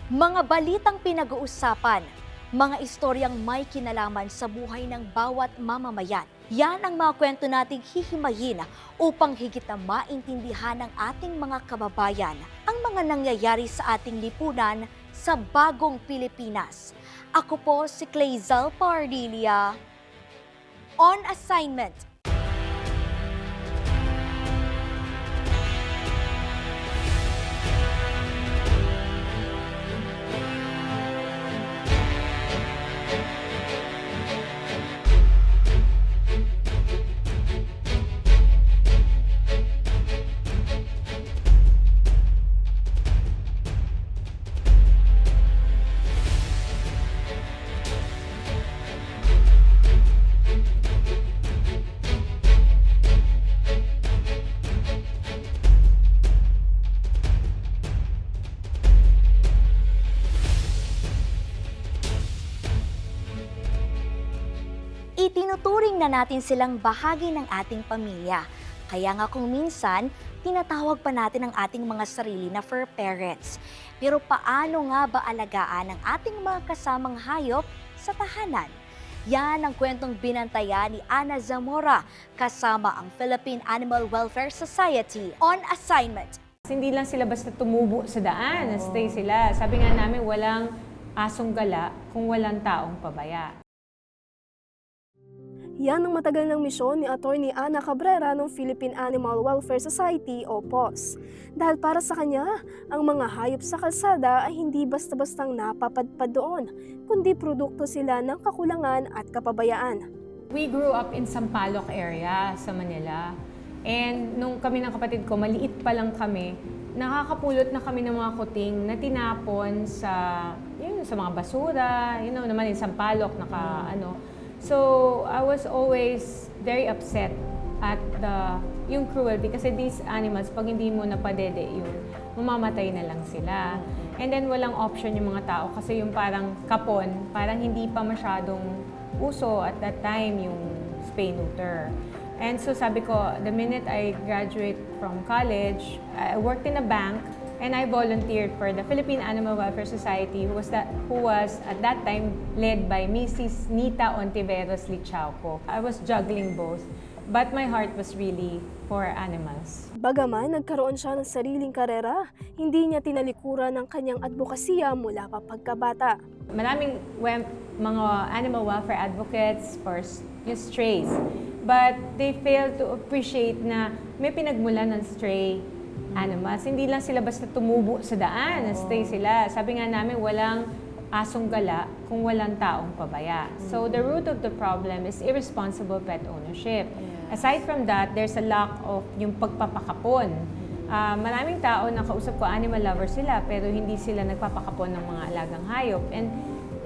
Mga balitang pinag-uusapan, mga istoryang may kinalaman sa buhay ng bawat mamamayan. Yan ang mga kwento nating hihimayin upang higit na maintindihan ng ating mga kababayan ang mga nangyayari sa ating lipunan sa bagong Pilipinas. Ako po si Clazel Pardilia. On assignment. Itinuturing na natin silang bahagi ng ating pamilya. Kaya nga kung minsan, tinatawag pa natin ang ating mga sarili na fur parents. Pero paano nga ba alagaan ang ating mga kasamang hayop sa tahanan? Yan ang kwentong binantayan ni Ana Zamora kasama ang Philippine Animal Welfare Society on assignment. Hindi lang sila basta tumubo sa daan, stay sila. Sabi nga namin, walang asong gala kung walang taong pabaya. Yan ang matagal ng misyon ni Atty. Ana Cabrera ng Philippine Animal Welfare Society o PAWS. Dahil para sa kanya, ang mga hayop sa kalsada ay hindi basta-bastang napapadpad doon, kundi produkto sila ng kakulangan at kapabayaan. We grew up in Sampaloc area sa Manila. And nung kami ng kapatid ko, maliit pa lang kami, nakakapulot na kami ng mga kuting na tinapon sa mga basura, naman in Sampaloc, So, I was always very upset at yung cruelty kasi these animals, pag hindi mo napadede yun, mamamatay na lang sila. And then walang option yung mga tao kasi yung parang kapon, parang hindi pa masyadong uso at that time yung spay-neuter. And so sabi ko, the minute I graduate from college, I worked in a bank and I volunteered for the Philippine Animal Welfare Society who was at that time led by Mrs. Nita Ontiveros Lichauco. I was juggling both, but my heart was really for animals. Bagaman nagkaroon siya ng sariling karera, hindi niya tinalikuran ang kanyang advokasya mula pa pagkabata. Maraming mga animal welfare advocates for yung strays, but they fail to appreciate na may pinagmulan ng stray animals. Hindi lang sila basta tumubo sa daan, stay sila. Sabi nga namin, walang asong gala kung walang taong pabaya. So the root of the problem is irresponsible pet ownership. Aside from that, there's a lack of yung pagpapakapon. Maraming tao na kausap ko, animal lovers sila, pero hindi sila nagpapakapon ng mga alagang hayop. And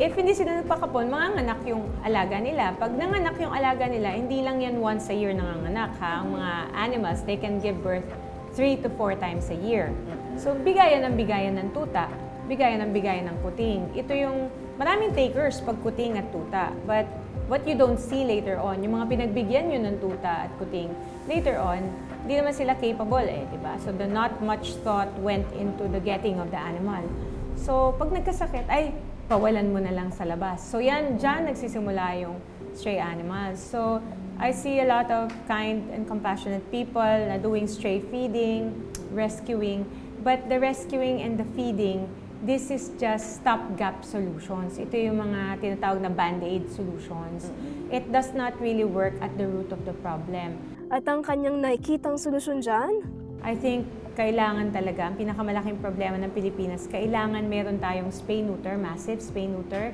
if hindi sila nagpakapon, manganganak yung alaga nila. Pag nanganak yung alaga nila, hindi lang yan once a year nanganganak. Ang mga animals, they can give birth 3 to 4 times a year. So, bigayan ng tuta, bigayan ng kuting. Ito yung maraming takers pag kuting at tuta. But what you don't see later on, yung mga pinagbigyan nyo ng tuta at kuting, later on, hindi naman sila capable diba? So, not much thought went into the getting of the animal. So, pag nagkasakit, ay, pawalan mo na lang sa labas. So, dyan nagsisimula yung stray animals. So, I see a lot of kind and compassionate people na doing stray feeding, rescuing. But the rescuing and the feeding, this is just stopgap solutions. Ito yung mga tinatawag na band-aid solutions. It does not really work at the root of the problem. At ang kanyang nakikitang solusyon dyan? I think kailangan talaga, ang pinakamalaking problema ng Pilipinas, kailangan meron tayong spay-neuter, massive spay-neuter.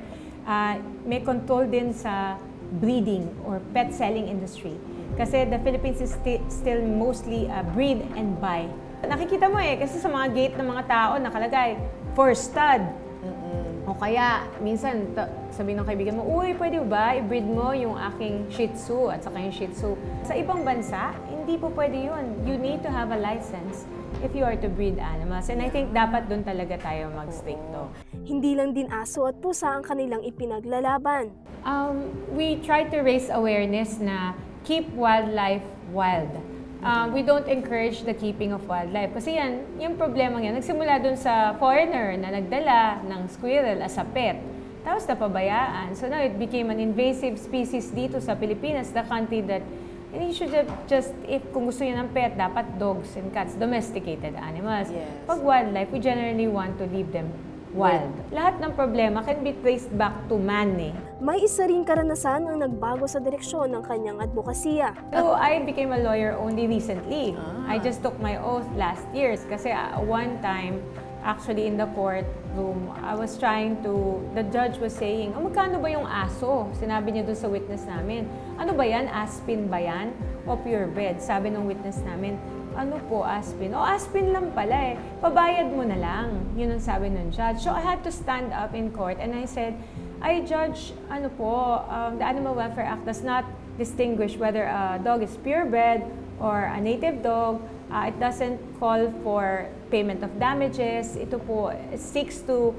May control din sa breeding or pet selling industry. Kasi the Philippines is still mostly breed and buy. Nakikita mo kasi sa mga gate ng mga tao nakalagay, for stud. O kaya, minsan sabihin ng kaibigan mo, uy, pwede ba i-breed mo yung aking Shih Tzu at saka yung Shih Tzu. Sa ibang bansa, hindi po pwede yun. You need to have a license if you are to breed animals. And I think dapat doon talaga tayo mag-stick to. Hindi lang din aso at pusa ang kanilang ipinaglalaban. We try to raise awareness na keep wildlife wild. we don't encourage the keeping of wildlife. Kasi yan, yung problema yan, nagsimula dun sa foreigner na nagdala ng squirrel as a pet. Tapos napabayaan. So now it became an invasive species dito sa Pilipinas, the country that you should have just, if kung gusto nyo ng pet, dapat dogs and cats, domesticated animals. Yes. Pag wildlife, we generally want to leave them wild. Lahat ng problema can be traced back to man eh. May isa ring karanasan ang nagbago sa direksyon ng kanyang advokasya. So, I became a lawyer only recently. I just took my oath last year kasi one time, actually in the courtroom, I was trying to, the judge was saying, magkano ba yung aso? Sinabi niya dun sa witness namin. Ano ba yan? Aspin ba yan? O purebred? Sabi ng witness namin, ano po, aspin? O, aspin lang pala eh. Pabayad mo na lang. Yun ang sabi ng judge. So, I had to stand up in court and I said, I judge, ano po, the Animal Welfare Act does not distinguish whether a dog is purebred or a native dog. It doesn't call for payment of damages. Ito po, it seeks to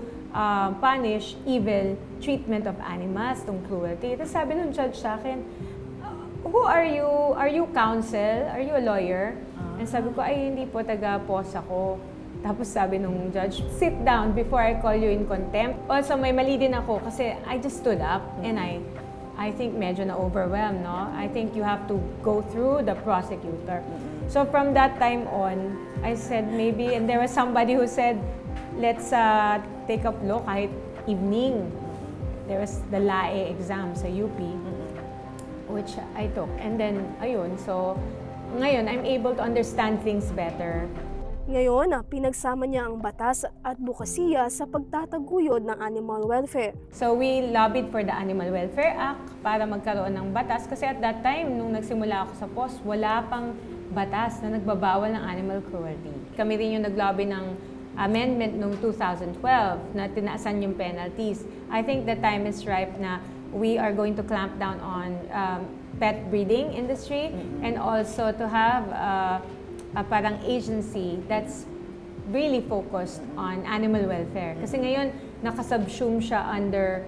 punish evil treatment of animals, tong cruelty. Tapos sabi ng judge sa akin, who are you? Are you counsel? Are you a lawyer? And sabi ko, ay hindi po, taga-POS ako. Tapos sabi nung judge, sit down before I call you in contempt. Also, may mali din ako kasi I just stood up and I think medyo na-overwhelmed, no? I think you have to go through the prosecutor. So from that time on, I said maybe, and there was somebody who said, let's take up law kahit evening. There was the LAE exam sa UP, which I took. And then, ayun, so ngayon, I'm able to understand things better. Ngayon, pinagsama niya ang batas at advokasya sa pagtataguyod ng animal welfare. So we lobbied for the Animal Welfare Act para magkaroon ng batas kasi at that time, nung nagsimula ako sa POS, wala pang batas na nagbabawal ng animal cruelty. Kami rin yung naglobby ng amendment noong 2012 na tinaasan yung penalties. I think the time is ripe na we are going to clamp down on pet breeding industry and also to have a parang agency that's really focused on animal welfare. Kasi ngayon, nakasubsume siya under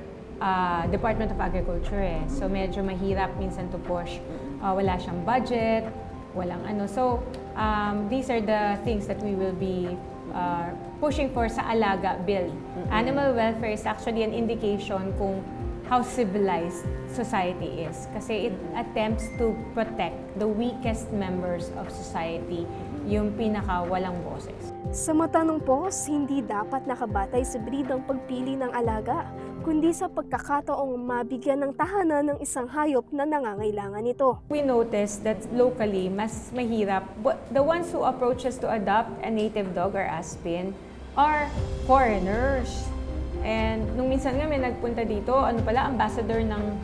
Department of Agriculture eh. So medyo mahirap minsan to push. Wala siyang budget, walang ano. So these are the things that we will be pushing for sa Alaga Bill. Animal welfare is actually an indication kung how civilized society is. Kasi it attempts to protect the weakest members of society, yung pinaka walang boses. Sa mata ng POS, hindi dapat nakabatay sa breed ang pagpili ng alaga, kundi sa pagkakataong mabigyan ng tahanan ng isang hayop na nangangailangan nito. We noticed that locally, mas mahirap. But the ones who approach us to adopt a native dog or aspin are foreigners. And nung minsan nga may nagpunta dito, ano pala, ambassador ng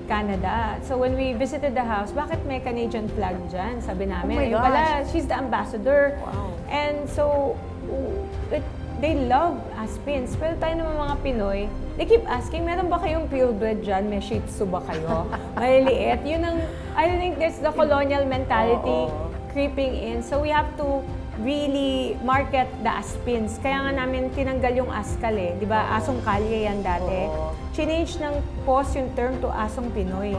Canada. So when we visited the house, bakit may Canadian flag dyan? Sabi namin, Oh my "Ayun pala, gosh. she's the ambassador." Wow. And so, they love aspins. Pero tayo naman mga Pinoy, they keep asking, meron ba kayong purebred dyan? May Shih Tzu ba kayo? Maliliit. Yun ang, I think there's the colonial mentality creeping in. So we have to really market the aspins. Kaya nga namin tinanggal yung askal eh. Di ba? Asong kalye yan dati. Change ng POS yung term to asong Pinoy.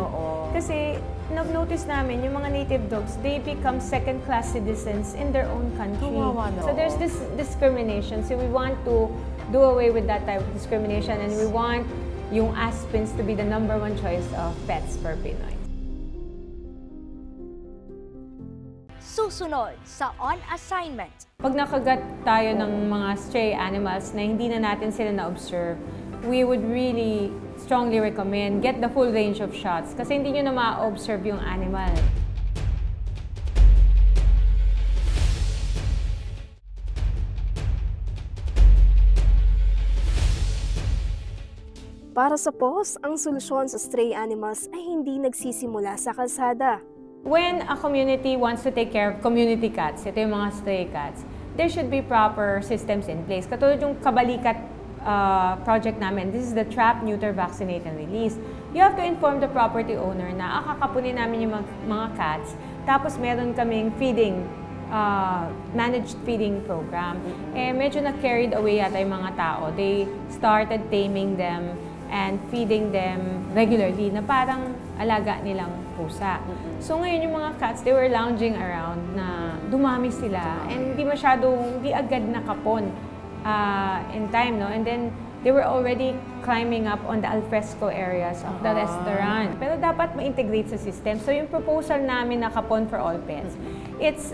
Kasi nag-notice namin yung mga native dogs, they become second-class citizens in their own country. Kawawa na, So there's this discrimination. So we want to do away with that type of discrimination and we want yung aspins to be the number one choice of pets for Pinoy. Susunod sa On Assignment. Pag nakagat tayo ng mga stray animals na hindi na natin sila na-observe, we would really strongly recommend get the full range of shots kasi hindi nyo na ma-observe yung animal. Para sa POS, ang solusyon sa stray animals ay hindi nagsisimula sa kalsada. When a community wants to take care of community cats, ito yung mga stray cats, there should be proper systems in place. Katulad yung kabalikat project namin, this is the Trap, Neuter, Vaccinate, and Release. You have to inform the property owner na kakapunin namin yung mga cats, tapos meron kaming feeding, managed feeding program. Eh, medyo na-carried away yata yung mga tao. They started taming them and feeding them regularly na parang alaga nilang pusa. So ngayon yung mga cats, they were lounging around na dumami sila and hindi agad nakapon in time, no? And then they were already climbing up on the alfresco areas of the restaurant. Pero dapat ma-integrate sa system. So yung proposal namin na Kapon for All Pets, it's,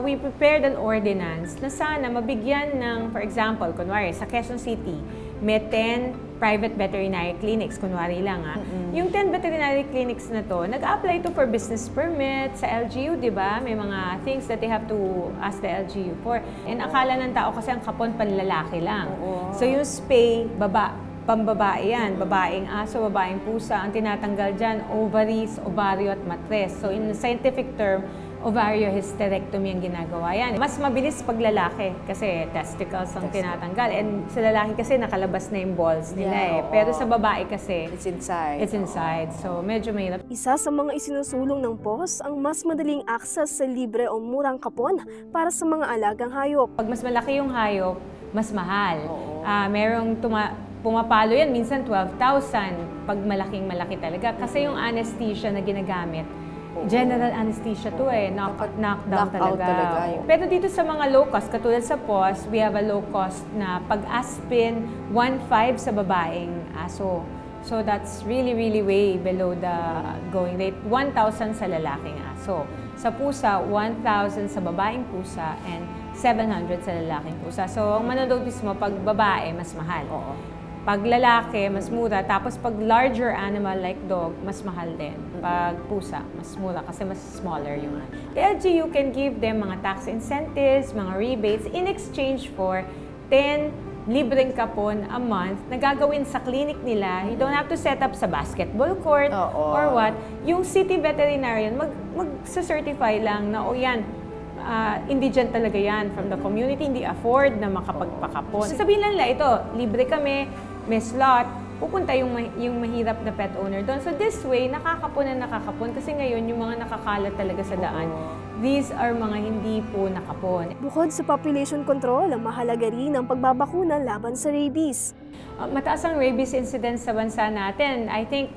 we prepared an ordinance na sana mabigyan ng, for example, kunwari, sa Quezon City, may 10 private veterinary clinics, kunwari lang Yung 10 veterinary clinics na to, nag-apply to for business permit sa LGU, di ba? May mga things that they have to ask the LGU for. And akala ng tao kasi ang kapon panlalaki lang. So yung spay, pambabae yan. Babaeng aso, babaeng pusa. Ang tinatanggal dyan, ovaries, ovaryo at matres. So in scientific term, ovariohysterectomy ang ginagawa yan. Mas mabilis pag lalaki kasi testicles ang tinatanggal. And sa lalaki kasi nakalabas na yung balls nila Pero sa babae kasi, It's inside. it's inside. So medyo mahirap. Isa sa mga isinusulong ng POS ang mas madaling access sa libre o murang kapon para sa mga alagang hayop. Pag mas malaki yung hayop, mas mahal. Merong pumapalo yan, minsan 12,000 pag malaki talaga. Kasi yung anesthesia na ginagamit, general anesthesia to knockdown talaga. Pero dito sa mga low cost, katulad sa POS, we have a low cost na pag-aspin 1.5 sa babaeng aso. So that's really way below the going rate. 1,000 sa lalaking aso. Sa pusa, 1,000 sa babaeng pusa and 700 sa lalaking pusa. So ang manonotice mo, pag babae, mas mahal. Pag lalaki, mas mura. Tapos pag larger animal like dog, mas mahal din. Pag pusa, mas mura kasi mas smaller yung The LGU can give them mga tax incentives, mga rebates in exchange for 10 libreng kapon a month na gagawin sa clinic nila. You don't have to set up sa basketball court or what. Yung city veterinarian, mag-certify lang na, yan, indigent talaga yan from the community, hindi afford na makapagpakapon. Sabihin lang ito, libre kami, may slot, pupunta yung mahirap na pet owner doon. So this way, nakakapon kasi ngayon yung mga nakakalat talaga sa daan, these are mga hindi po nakapon. Bukod sa population control, ang mahalaga rin ang pagbabakuna laban sa rabies. Mataas ang rabies incidence sa bansa natin. I think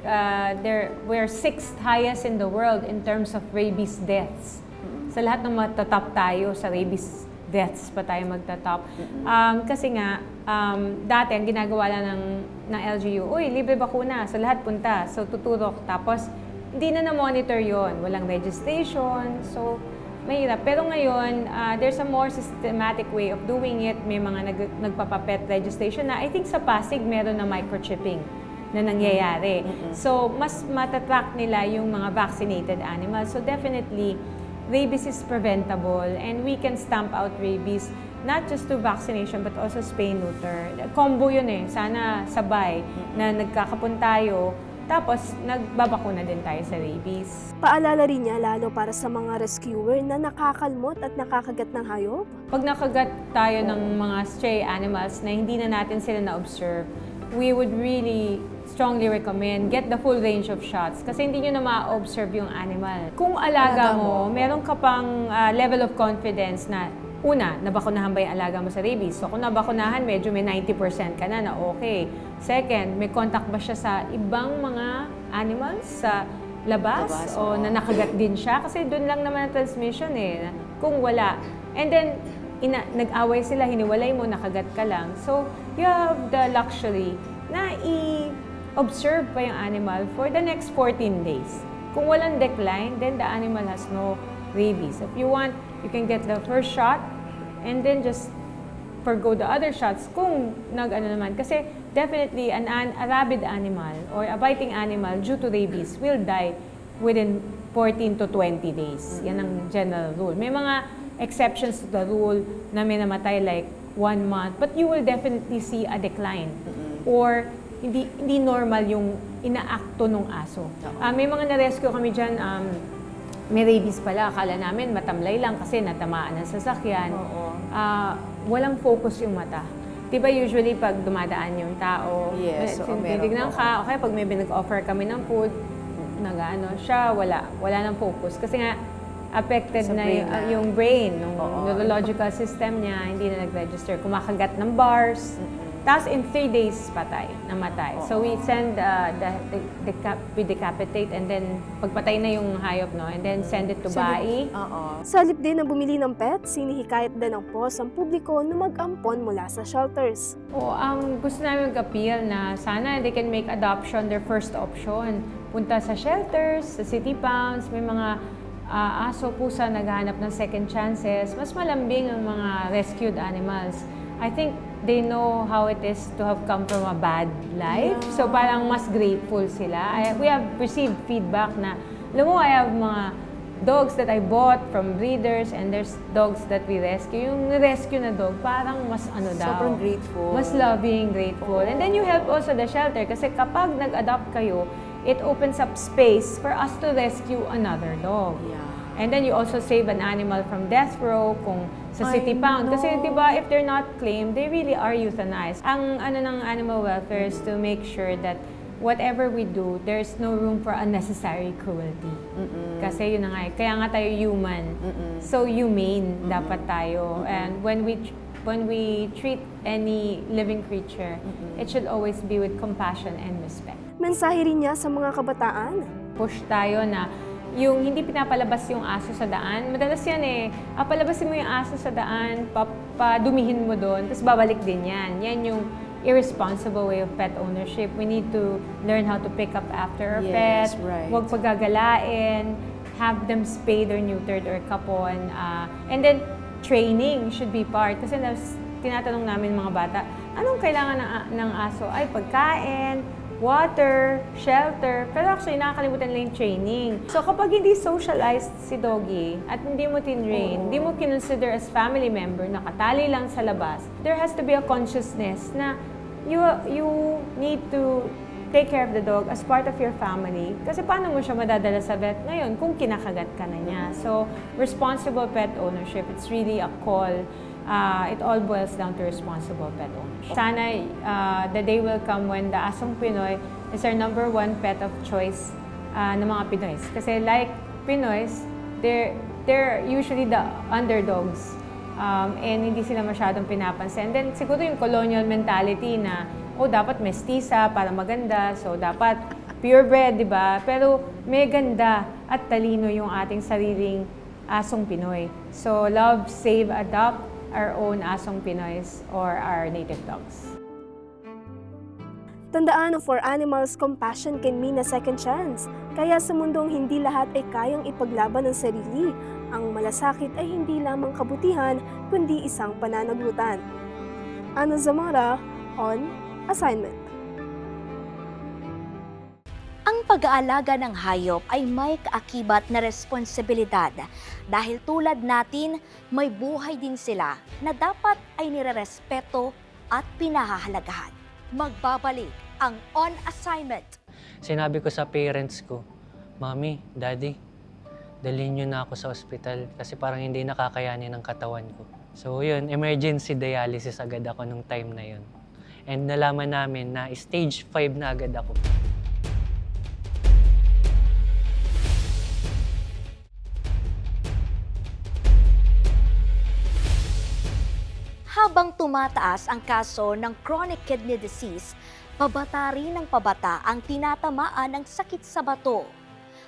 we're 6th highest in the world in terms of rabies deaths. Sa lahat ng matatop tayo, sa rabies deaths pa tayo magtatop. Kasi nga, dati ang ginagawa lang ng LGU, libre bakuna, so lahat punta, so tuturok. Tapos, hindi na monitor yon, walang registration, so mahirap. Pero ngayon, there's a more systematic way of doing it. May mga nagpapapet registration na, I think sa Pasig, meron na microchipping na nangyayari. So, mas matatrack nila yung mga vaccinated animals. So, definitely, rabies is preventable and we can stamp out rabies not just to vaccination but also spay-neuter. Combo yun sana sabay na nagkakapon tayo tapos nagbabakuna din tayo sa rabies. Paalala rin niya lalo para sa mga rescuer na nakakalmot at nakakagat ng hayop. Pag nakagat tayo ng mga stray animals na hindi na natin sila na-observe, we would really strongly recommend get the full range of shots kasi hindi nyo na ma-observe yung animal. Kung alaga mo, meron ka pang level of confidence na una, nabakunahan ba yung alaga mo sa rabies? So kung nabakunahan, medyo may 90% ka na okay. Second, may contact ba siya sa ibang mga animals sa labas o na nakagat din siya? Kasi doon lang naman ang transmission kung wala. And then, nag-away sila, hiniwalay mo, nakagat ka lang. So, you have the luxury na observe pa yung animal for the next 14 days. Kung walang decline, then the animal has no rabies. If you want, you can get the first shot and then just forgo the other shots kung naman. Kasi definitely, a rabid animal or a biting animal due to rabies will die within 14 to 20 days. Yan ang general rule. May mga exceptions to the rule na may namatay like 1 month, but you will definitely see a decline. Or hindi normal yung inaakto ng aso. May mga na-rescue kami dyan, may rabies pala. Akala namin matamlay lang kasi natamaan ng sasakyan. Walang focus yung mata. Diba usually pag dumadaan yung tao, titignan ka, okay, pag may binag-offer kami ng food, siya, wala ng focus. Kasi nga, affected na yung brain, yung neurological system niya, hindi na nag-register. Kumakagat ng bars, Tapos in 3 days namatay. So we send we decapitate and then pagpatay na yung hayop, no? And then send it to Bai. Sa halip din na bumili ng pet, sinihikayat din ng POS ang publiko na mag-ampon mula sa shelters. Ang gusto namin mag-appeal na sana they can make adoption their first option. Punta sa shelters, sa city pounds, may mga aso, pusa naghahanap ng second chances. Mas malambing ang mga rescued animals. I think they know how it is to have come from a bad life. Yeah. So parang mas grateful sila. We have received feedback na, alam mo, I have mga dogs that I bought from breeders and there's dogs that we rescue. Yung rescue na dog, parang mas sobrang grateful. Mas loving, grateful. And then you help also the shelter kasi kapag nag-adopt kayo, it opens up space for us to rescue another dog. Yeah. And then you also save an animal from death row kung sa city pound. Kasi di ba, if they're not claimed, they really are euthanized. Ang ng animal welfare is to make sure that whatever we do, there's no room for unnecessary cruelty. Kasi yun na nga, kaya nga tayo human. So humane dapat tayo. And when we treat any living creature, it should always be with compassion and respect. Mensahe rin niya sa mga kabataan. Push tayo na yung hindi pinapalabas yung aso sa daan. Madalas yan palabasin mo yung aso sa daan, padumihin mo doon, tapos babalik din yan. Yan yung irresponsible way of pet ownership. We need to learn how to pick up after our pet. Right. Huwag pagagalain, have them spayed or neutered or kapon. And then, training should be part. Kasi tinatanong namin mga bata, anong kailangan ng aso? Ay, pagkain, water, shelter, pero actually nakakalimutan nila yung training. So kapag hindi socialized si doggy at hindi mo tinrain, hindi mo kinonsider as family member, nakatali lang sa labas, there has to be a consciousness na you need to take care of the dog as part of your family. Kasi paano mo siya madadala sa vet ngayon kung kinakagat ka na niya? So responsible pet ownership, it's really a call. It all boils down to responsible pet ownership. Sana the day will come when the Asong Pinoy is our #1 pet of choice ng mga Pinoys. Kasi like Pinoys, they're usually the underdogs and hindi sila masyadong pinapansin. And then siguro yung colonial mentality na, dapat mestiza para maganda, so dapat purebred, di ba? Pero may ganda at talino yung ating sariling Asong Pinoy. So love, save, adopt our own Asong Pinoys or our native dogs. Tandaan, for animals, compassion can mean a second chance. Kaya sa mundong hindi lahat ay kayang ipaglaban ng sarili, ang malasakit ay hindi lamang kabutihan, kundi isang pananagutan. Ana Zamora, On Assignment. Ang pag-aalaga ng hayop ay may kaakibat na responsibilidad dahil tulad natin, may buhay din sila na dapat ay nirerespeto at pinahahalagahan. Magbabalik ang On Assignment. Sinabi ko sa parents ko, Mami, Daddy, dalhin niyo na ako sa ospital kasi parang hindi nakakayanin ng katawan ko. So yun, emergency dialysis agad ako nung time na yun. And nalaman namin na stage 5 na agad ako. Habang tumataas ang kaso ng chronic kidney disease, pabata rin ng pabata ang tinatamaan ng sakit sa bato.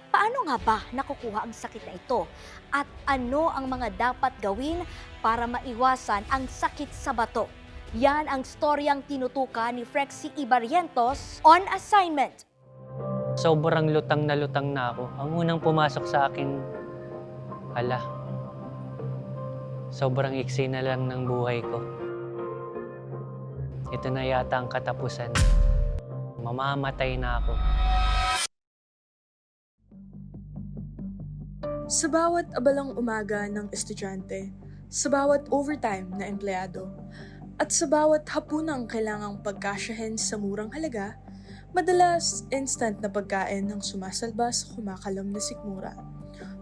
Paano nga ba nakukuha ang sakit na ito? At ano ang mga dapat gawin para maiwasan ang sakit sa bato? Yan ang storyang tinutukan ni Frexie Ibarrientos On Assignment. Sobrang lutang na ako. Ang unang pumasok sa akin, sobrang iksi na lang ng buhay ko. Ito na yata ang katapusan. Mamamatay na ako. Sa bawat abalang umaga ng estudyante, sa bawat overtime na empleyado, at sa bawat hapunang kailangang pagkasyahin sa murang halaga, madalas instant na pagkain ang sumasalba sa kumakalam na sikmura.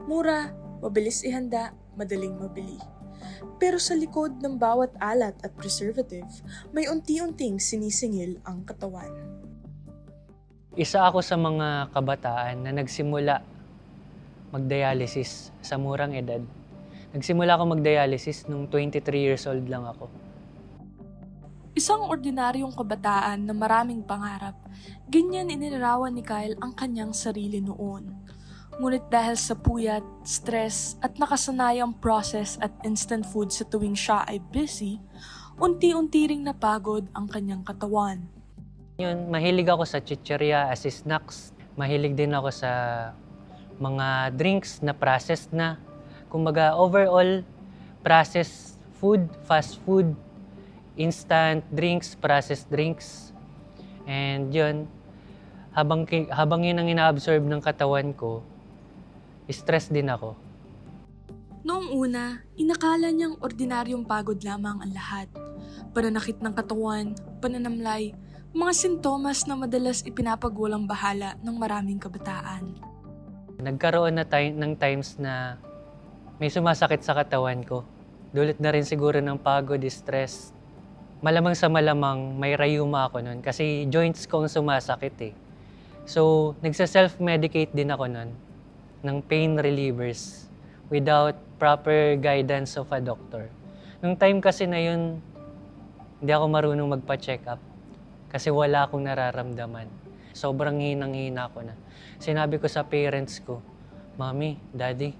Mura, mabilis ihanda, madaling mabili. Pero sa likod ng bawat alat at preservative, may unti-unting sinisingil ang katawan. Isa ako sa mga kabataan na nagsimula mag-dialysis sa murang edad. Nagsimula ako mag-dialysis nung 23 years old lang ako. Isang ordinaryong kabataan na maraming pangarap, ganyan inilarawan ni Kyle ang kanyang sarili noon. Ngunit dahil sa puyat, stress at nakasanayang process at instant food sa tuwing siya ay busy, unti-unti ring napagod ang kanyang katawan. Yun, mahilig ako sa chichirya as snacks. Mahilig din ako sa mga drinks na processed na. Kumbaga, overall, processed food, fast food, instant drinks, processed drinks. And yun, habang yun ang ina-absorb ng katawan ko, stress din ako. Noong una, inakala niyang ordinaryong pagod lamang ang lahat. Pananakit ng katawan, pananamlay, mga sintomas na madalas ipinapagwalang bahala ng maraming kabataan. Nagkaroon na ng times na may sumasakit sa katawan ko. Dulot na rin siguro ng pagod, stress. Malamang sa malamang may rayuma ako nun kasi joints ko ang sumasakit eh. So, nagsa-self-medicate din ako nun ng pain relievers without proper guidance of a doctor. Nung time kasi na yun, hindi ako marunong magpa-check up kasi wala akong nararamdaman. Sobrang hinang-hina ko na. Sinabi ko sa parents ko, Mami, Daddy,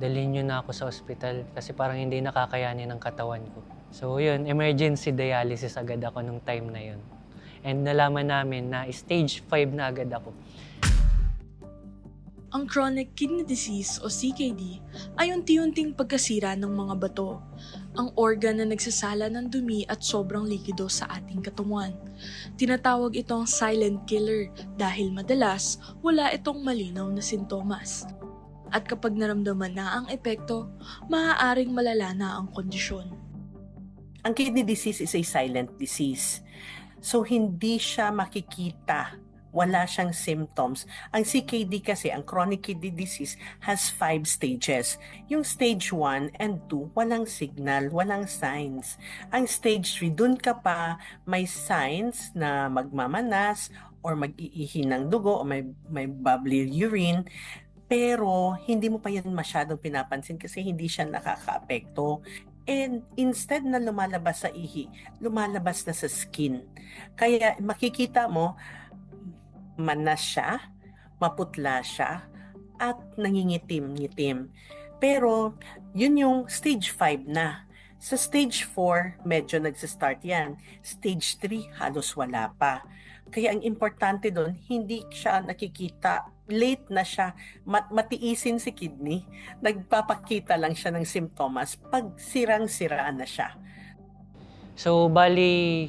dalhin niyo na ako sa ospital kasi parang hindi nakakayanin ng katawan ko. So yun, emergency dialysis agad ako nung time na yun. And nalaman namin na stage 5 na agad ako. Ang chronic kidney disease o CKD ay unti-unting pagkasira ng mga bato, ang organ na nagsasala ng dumi at sobrang likido sa ating katawan. Tinatawag itong silent killer dahil madalas wala itong malinaw na sintomas. At kapag naramdaman na ang epekto, maaaring malala na ang kondisyon. Ang kidney disease is a silent disease. So, hindi siya makikita. Wala siyang symptoms. Ang CKD kasi, ang chronic kidney disease, has 5 stages. Yung stage 1 and 2, walang signal, walang signs. Ang stage 3, dun ka pa may signs na magmamanas or mag-iihi ng dugo o may bubbly urine. Pero, hindi mo pa yan masyadong pinapansin kasi hindi siya nakaka-apekto. And instead na lumalabas sa ihi, lumalabas na sa skin. Kaya makikita mo, manas siya, maputla siya, at nangingitim-ngitim. Pero yun yung stage 5 na. Sa stage 4, medyo nagsistart yan. Stage 3, halos wala pa. Kaya ang importante doon, hindi siya nakikita. Late na siya, matiisin si kidney, nagpapakita lang siya ng simptomas pag sirang-siraan na siya. So, bali,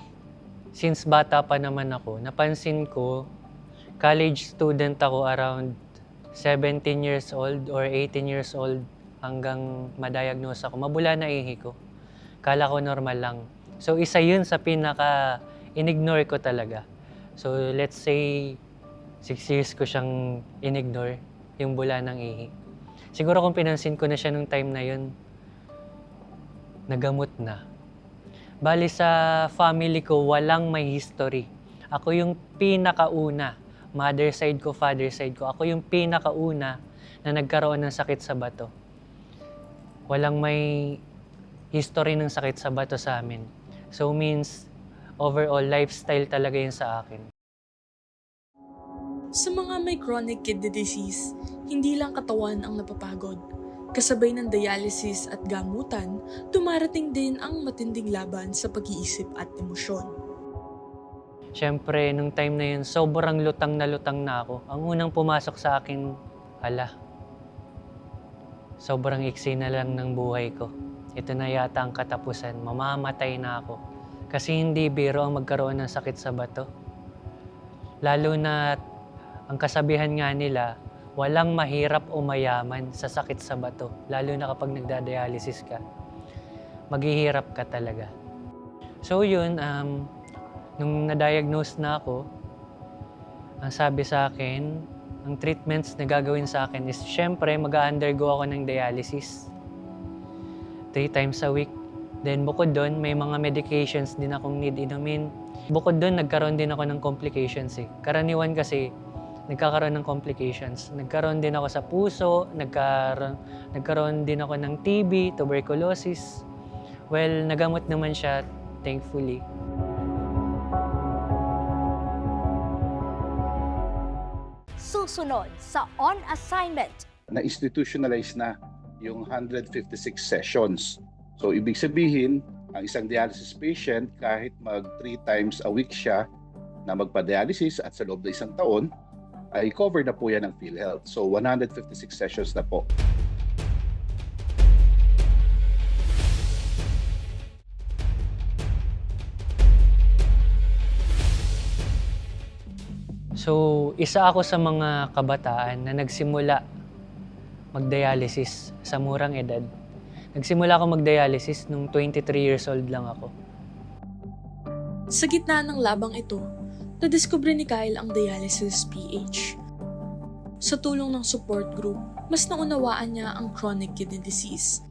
since bata pa naman ako, napansin ko, college student ako around 17 years old or 18 years old hanggang ma-diagnose ako. Mabula na ihi ko. Kala ko normal lang. So, isa yun sa pinaka-inignore ko talaga. So, let's say, 6 years ko siyang inignore, yung bula ng ihi. Siguro kung pinansin ko na siya nung time na yun, nagamot na. Bali sa family ko, walang may history. Ako yung pinakauna, mother side ko, father side ko, ako yung pinakauna na nagkaroon ng sakit sa bato. Walang may history ng sakit sa bato sa amin. So means, overall, lifestyle talaga yun sa akin. Sa mga may chronic kidney disease, hindi lang katawan ang napapagod. Kasabay ng dialysis at gamutan, dumarating din ang matinding laban sa pag-iisip at emosyon. Siyempre, nung time na yun, sobrang lutang na ako. Ang unang pumasok sa akin, sobrang iksi na lang ng buhay ko. Ito na yata ang katapusan, mamamatay na ako. Kasi hindi biro ang magkaroon ng sakit sa bato. Lalo na ang kasabihan nga nila, walang mahirap o mayaman sa sakit sa bato. Lalo na kapag nagda-dialysis ka, maghihirap ka talaga. So yun, nung na-diagnose na ako, ang sabi sa akin, ang treatments na gagawin sa akin is, syempre, mag-undergo ako ng dialysis. 3 times a week. Then bukod doon, may mga medications din akong need inumin. Bukod doon, nagkaroon din ako ng complications eh. Karaniwan kasi, nagkakaroon ng complications. Nagkaroon din ako sa puso, nagkaroon din ako ng TB, tuberculosis. Well, nagamot naman siya, thankfully. Susunod sa On Assignment. Na-institutionalize na yung 156 sessions. So, ibig sabihin, ang isang dialysis patient, kahit mag 3 times a week siya na magpa-dialysis at sa loob ng isang taon, ay cover na po yan ng PhilHealth. So, 156 sessions na po. So, isa ako sa mga kabataan na nagsimula mag-dialysis sa murang edad. Nagsimula ako mag-dialysis nung 23 years old lang ako. Sa gitna ng labang ito, nadiskubre ni Kyle ang dialysis PH. Sa tulong ng support group, mas naunawaan niya ang chronic kidney disease.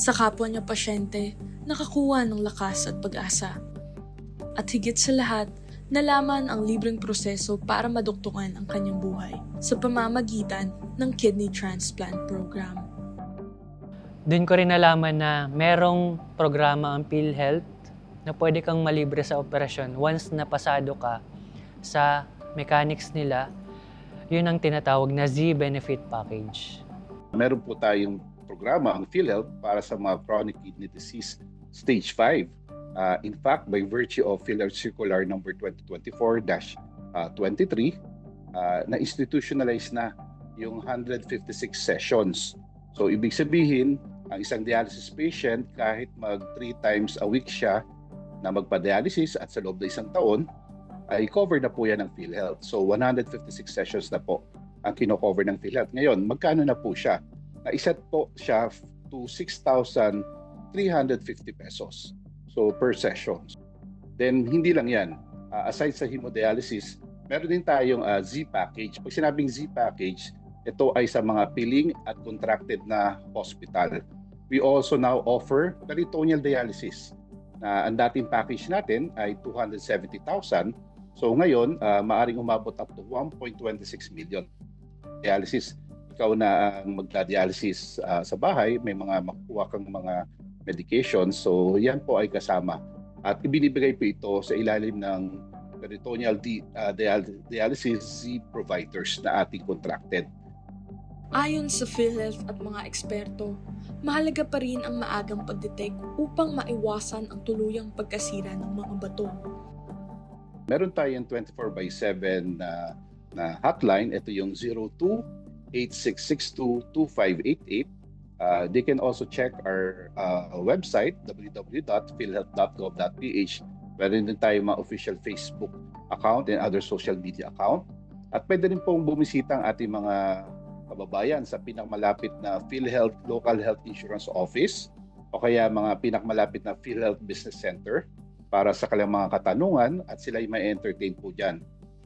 Sa kapwa niya pasyente, nakakuha ng lakas at pag-asa. At higit sa lahat, nalaman ang libreng proseso para maduktungan ang kanyang buhay sa pamamagitan ng kidney transplant program. Doon ko rin nalaman na merong programa ang PhilHealth na pwede kang malibre sa operasyon once na pasado ka sa mechanics nila. Yun ang tinatawag na Z-Benefit Package. Meron po tayong programa, ang PhilHealth, para sa mga chronic kidney disease stage 5. In fact, by virtue of PhilHealth Circular number 2024-23, na-institutionalize na yung 156 sessions. So, ibig sabihin, ang isang dialysis patient, kahit mag 3 times a week siya na magpa-dialysis at sa loob ng isang taon, ay cover na po yan ng PhilHealth. So, 156 sessions na po ang kino-cover ng PhilHealth. Ngayon, magkano na po siya? Naiset po siya to 6,350 pesos. So, per session. Then, hindi lang yan. Aside sa hemodialysis, meron din tayong Z-package. Pag sinabing Z-package, ito ay sa mga piling at contracted na hospital. We also now offer peritoneal dialysis. Ang dating package natin ay 270,000. So ngayon, maaring umabot up to 1.26 million. Dialysis, ikaw na ang magda-dialysis sa bahay, may mga makuha kang mga medications. So yan po ay kasama. At ibinibigay po ito sa ilalim ng peritoneal dialysis Z providers na ating contracted. Ayon sa PhilHealth at mga eksperto, mahalaga pa rin ang maagang pagdetect upang maiwasan ang tuluyang pagkasira ng mga bato. Meron tayong 24/7 na hotline. Ito yung 02-8662-2588. They can also check our website, www.philhealth.gov.ph. Meron din tayo mga official Facebook account and other social media account. At pwede rin pong bumisita ang ating mga kababayan sa pinakamalapit na PhilHealth Local Health Insurance Office o kaya mga pinakamalapit na PhilHealth Business Center para sa kanilang mga katanungan at sila ay may entertain po dyan.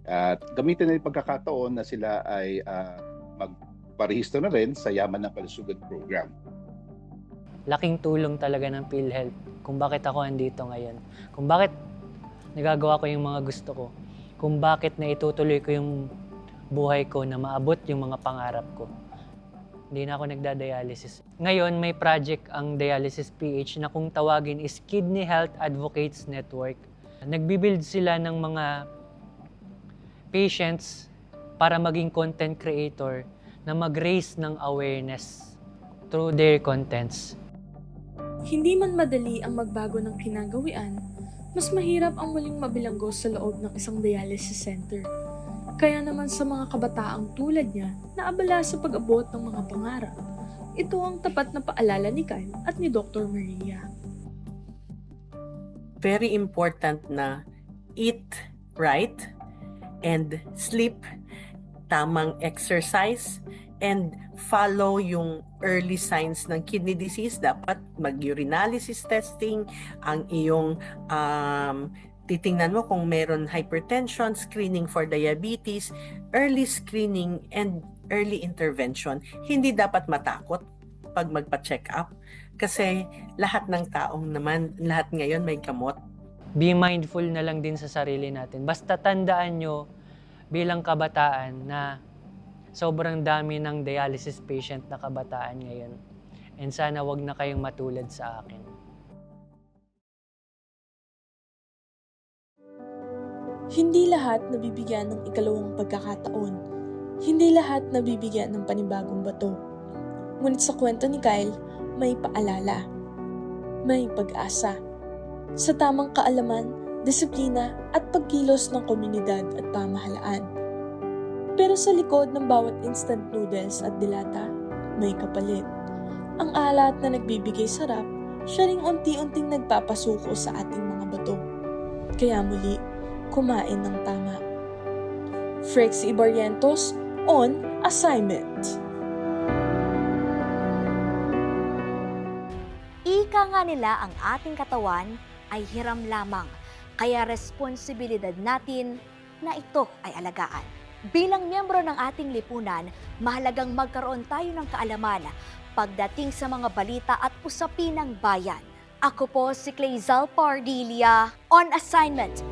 At gamitin na yung pagkakataon na sila ay magparehistro na rin sa Yaman ng Kalusugan Program. Laking tulong talaga ng PhilHealth kung bakit ako andito ngayon. Kung bakit nagagawa ko yung mga gusto ko. Kung bakit na itutuloy ko yung buhay ko na maabot yung mga pangarap ko. Hindi na ako nagda-dialysis. Ngayon, may project ang Dialysis PH na kung tawagin is Kidney Health Advocates Network. Nagbibuild sila ng mga patients para maging content creator na mag-raise ng awareness through their contents. Hindi man madali ang magbago ng kinagawian, mas mahirap ang muling mabilanggo sa loob ng isang dialysis center. Kaya naman sa mga kabataang tulad niya na abala sa pag-abot ng mga pangarap, ito ang tapat na paalala ni Kyle at ni Dr. Maria. Very important na eat right and sleep, tamang exercise, and follow yung early signs ng kidney disease. Dapat mag-urinalysis testing, ang iyong titingnan mo kung meron hypertension, screening for diabetes, early screening, and early intervention. Hindi dapat matakot pag magpa-check up kasi lahat ng taong naman, lahat ngayon may gamot. Be mindful na lang din sa sarili natin. Basta tandaan nyo bilang kabataan na sobrang dami ng dialysis patient na kabataan ngayon. And sana wag na kayong matulad sa akin. Hindi lahat nabibigyan ng ikalawang pagkakataon. Hindi lahat nabibigyan ng panibagong bato. Ngunit sa kwento ni Kyle, may paalala. May pag-asa. Sa tamang kaalaman, disiplina at pagkilos ng komunidad at pamahalaan. Pero sa likod ng bawat instant noodles at dilata, may kapalit. Ang alat na nagbibigay sarap, siya ring unti-unting nagpapasuko sa ating mga bato. Kaya muli, kumain ng tama. Frexie Barrientos, on assignment. Ika nga nila, ang ating katawan ay hiram lamang, kaya responsibilidad natin na ito ay alagaan. Bilang miyembro ng ating lipunan, mahalagang magkaroon tayo ng kaalaman pagdating sa mga balita at usapin ng bayan. Ako po si Clazel Pardilia, on assignment.